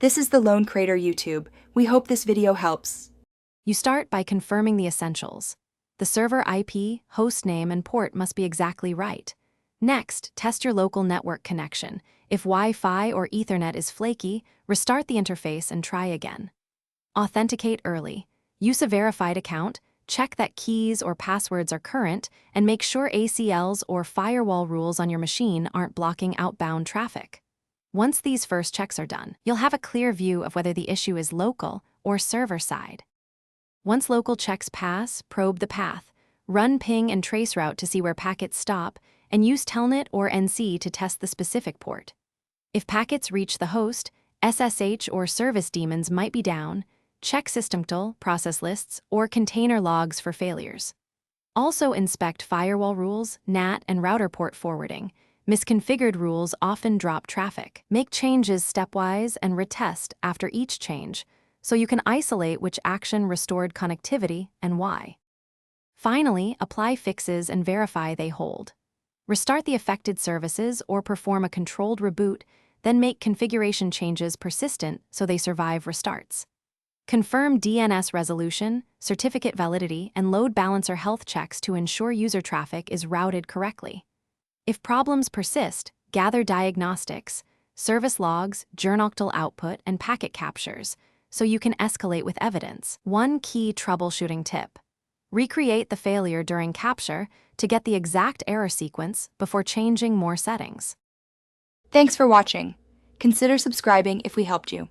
This is the Lone Crater YouTube. We hope this video helps. You start by confirming the essentials. The server IP, host name, and port must be exactly right. Next, test your local network connection. If Wi-Fi or Ethernet is flaky, restart the interface and try again. Authenticate early. Use a verified account, check that keys or passwords are current, and make sure ACLs or firewall rules on your machine aren't blocking outbound traffic. Once these first checks are done, you'll have a clear view of whether the issue is local or server-side. Once local checks pass, probe the path. Run ping and traceroute to see where packets stop, and use Telnet or NC to test the specific port. If packets reach the host, SSH or service daemons might be down. Check systemctl, process lists, or container logs for failures. Also inspect firewall rules, NAT, and router port forwarding. Misconfigured rules often drop traffic. Make changes stepwise and retest after each change, so you can isolate which action restored connectivity and why. Finally, apply fixes and verify they hold. Restart the affected services or perform a controlled reboot, then make configuration changes persistent so they survive restarts. Confirm DNS resolution, certificate validity, and load balancer health checks to ensure user traffic is routed correctly. If problems persist, gather diagnostics, service logs, journoctl output, and packet captures, so you can escalate with evidence. One key troubleshooting tip: recreate the failure during capture to get the exact error sequence before changing more settings. Thanks for watching. Consider subscribing if we helped you.